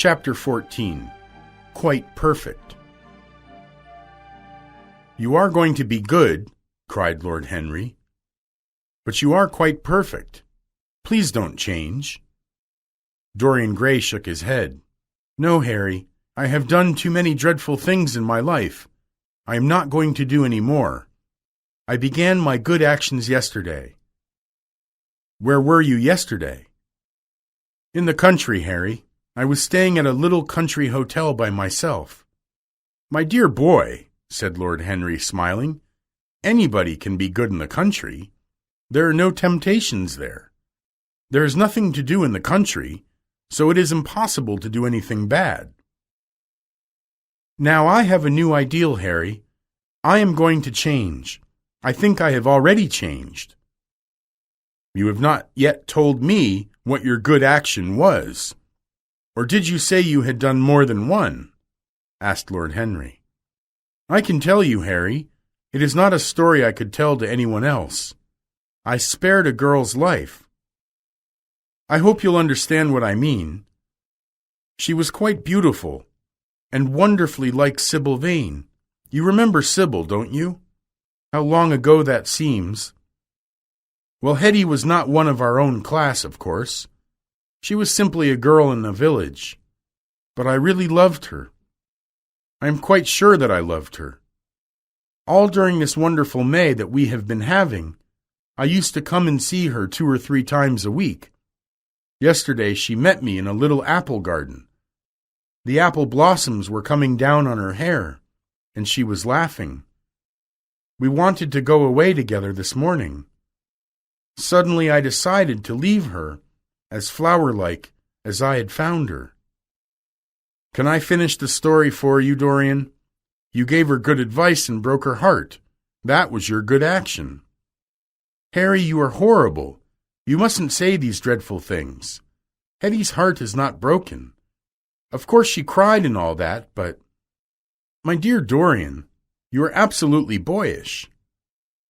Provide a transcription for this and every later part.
Chapter 14. Quite Perfect. "You are going to be good," cried Lord Henry. "But you are quite perfect. Please don't change." Dorian Gray shook his head. "No, Harry, I have done too many dreadful things in my life. I am not going to do any more. I began my good actions yesterday." "Where were you yesterday?" "In the country, Harry. I was staying at a little country hotel by myself." "My dear boy," said Lord Henry, smiling, "anybody can be good in the country. There are no temptations there. There is nothing to do in the country, so it is impossible to do anything bad." "Now I have a new ideal, Harry. I am going to change. I think I have already changed." "You have not yet told me what your good action was. Or did you say you had done more than one?" asked Lord Henry. "I can tell you, Harry. It is not a story I could tell to anyone else. I spared a girl's life. I hope you'll understand what I mean. She was quite beautiful, and wonderfully like Sybil Vane. You remember Sybil, don't you? How long ago that seems. Well, Hetty was not one of our own class, of course. She was simply a girl in the village. But I really loved her. I am quite sure that I loved her. All during this wonderful May that we have been having, I used to come and see her 2 or 3 times a week. Yesterday she met me in a little apple garden. The apple blossoms were coming down on her hair, and she was laughing. We wanted to go away together this morning. Suddenly I decided to leave her as flower-like as I had found her. Can I finish the story for you, Dorian? You gave her good advice and broke her heart. That was your good action." "Harry, you are horrible. You mustn't say these dreadful things. Hetty's heart is not broken. Of course she cried and all that, but—" "My dear Dorian, you are absolutely boyish.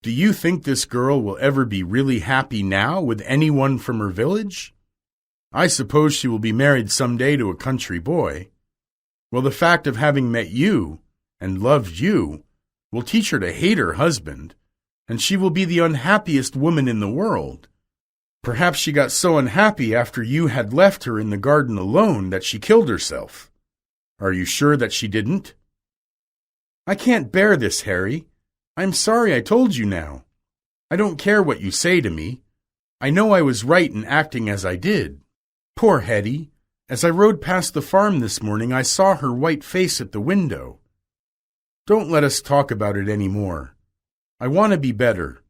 Do you think this girl will ever be really happy now with anyone from her village? I suppose she will be married some day to a country boy. Well, the fact of having met you and loved you will teach her to hate her husband, and she will be the unhappiest woman in the world. Perhaps she got so unhappy after you had left her in the garden alone that she killed herself. Are you sure that she didn't?" "I can't bear this, Harry. I'm sorry I told you now. I don't care what you say to me. I know I was right in acting as I did. Poor Hetty. As I rode past the farm this morning, I saw her white face at the window. Don't let us talk about it any more. I want to be better.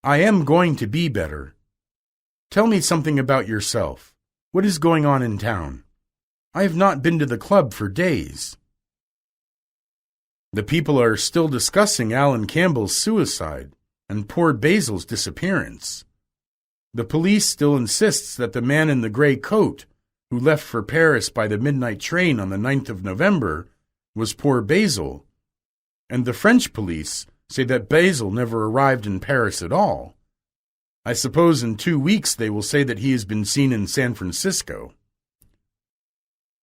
I am going to be better. Tell me something about yourself. What is going on in town? I have not been to the club for days." "The people are still discussing Alan Campbell's suicide and poor Basil's disappearance. The police still insists that the man in the gray coat who left for Paris by the midnight train on the 9th of November was poor Basil, and the French police say that Basil never arrived in Paris at all. I suppose in 2 weeks they will say that he has been seen in San Francisco."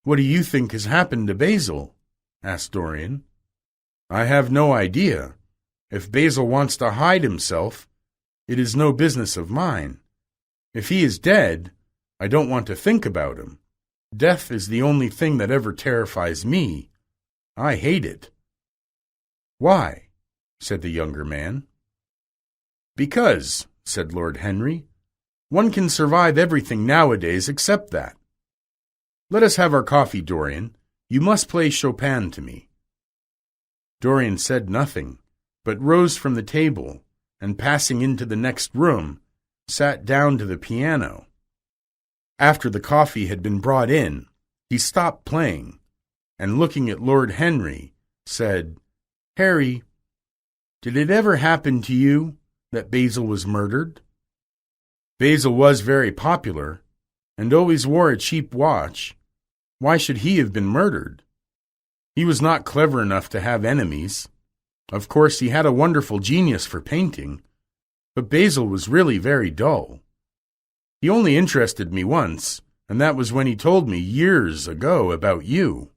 "What do you think has happened to Basil?" asked Dorian. "I have no idea. If Basil wants to hide himself, it is no business of mine. If he is dead, I don't want to think about him. Death is the only thing that ever terrifies me. I hate it." "Why?" said the younger man. "Because," said Lord Henry, "one can survive everything nowadays except that. Let us have our coffee, Dorian. You must play Chopin to me." Dorian said nothing, but rose from the table, and passing into the next room, sat down to the piano. After the coffee had been brought in, he stopped playing, and looking at Lord Henry, said, "Harry, did it ever happen to you that Basil was murdered?" "Basil was very popular, and always wore a cheap watch. Why should he have been murdered? He was not clever enough to have enemies. Of course, he had a wonderful genius for painting, but Basil was really very dull. He only interested me once, and that was when he told me years ago about you."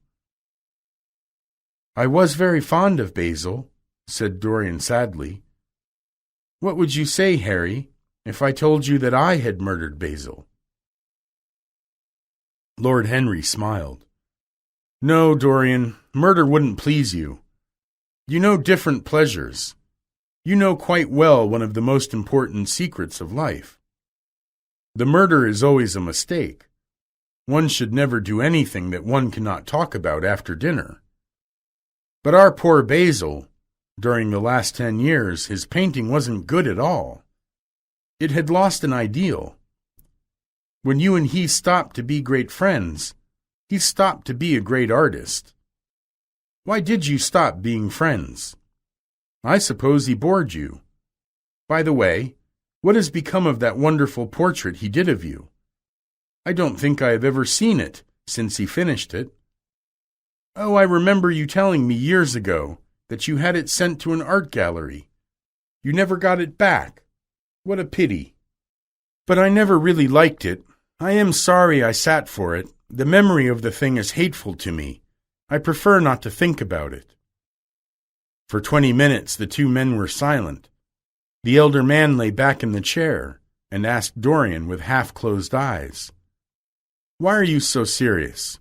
"I was very fond of Basil," said Dorian sadly. "What would you say, Harry, if I told you that I had murdered Basil?" Lord Henry smiled. "No, Dorian, murder wouldn't please you. You know different pleasures. You know quite well one of the most important secrets of life. The murder is always a mistake. One should never do anything that one cannot talk about after dinner. But our poor Basil, during the last 10 years, his painting wasn't good at all. It had lost an ideal. When you and he stopped to be great friends, he stopped to be a great artist. Why did you stop being friends? I suppose he bored you. By the way, what has become of that wonderful portrait he did of you? I don't think I have ever seen it since he finished it. Oh, I remember you telling me years ago that you had it sent to an art gallery. You never got it back. What a pity. But I never really liked it. I am sorry I sat for it. The memory of the thing is hateful to me. I prefer not to think about it." For 20 minutes the two men were silent. The elder man lay back in the chair and asked Dorian with half-closed eyes, "Why are you so serious?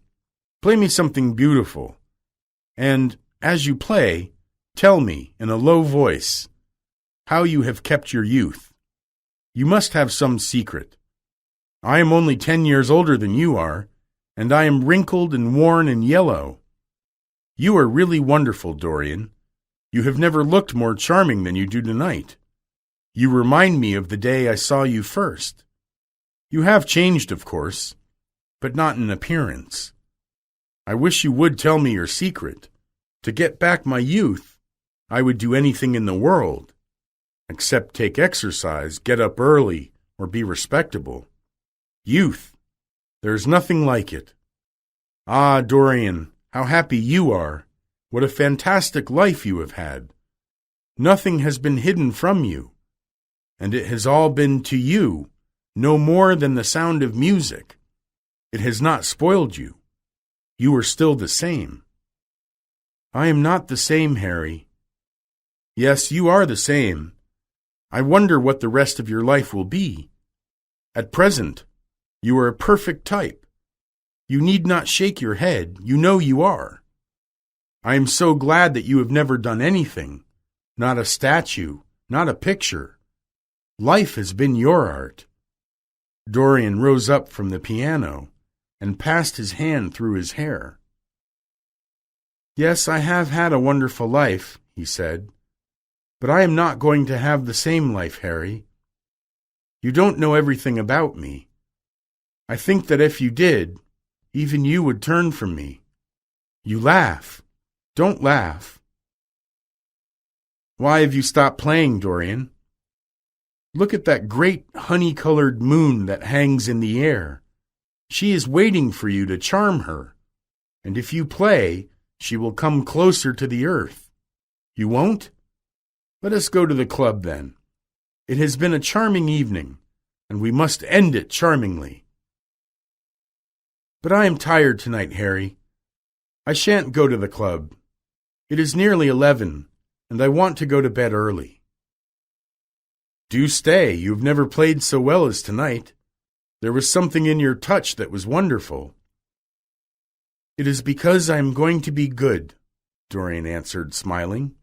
Play me something beautiful. And, as you play, tell me, in a low voice, how you have kept your youth. You must have some secret. I am only 10 years older than you are, and I am wrinkled and worn and yellow. You are really wonderful, Dorian. You have never looked more charming than you do tonight. You remind me of the day I saw you first. You have changed, of course, but not in appearance. I wish you would tell me your secret. To get back my youth, I would do anything in the world, except take exercise, get up early, or be respectable. Youth, there is nothing like it. Ah, Dorian, how happy you are. What a fantastic life you have had. Nothing has been hidden from you, and it has all been to you no more than the sound of music. It has not spoiled you. You are still the same." "I am not the same, Harry." "Yes, you are the same. I wonder what the rest of your life will be. At present, you are a perfect type. You need not shake your head. You know you are. I am so glad that you have never done anything, not a statue, not a picture. Life has been your art." Dorian rose up from the piano and passed his hand through his hair. "Yes, I have had a wonderful life," he said, "but I am not going to have the same life, Harry. You don't know everything about me. I think that if you did, even you would turn from me. You laugh. Don't laugh." "Why have you stopped playing, Dorian? Look at that great honey-colored moon that hangs in the air. She is waiting for you to charm her, and if you play, she will come closer to the earth. You won't? Let us go to the club, then. It has been a charming evening, and we must end it charmingly." "But I am tired tonight, Harry. I shan't go to the club. It is nearly 11, and I want to go to bed early." "Do stay. You have never played so well as tonight. There was something in your touch that was wonderful." "It is because I am going to be good," Dorian answered, smiling.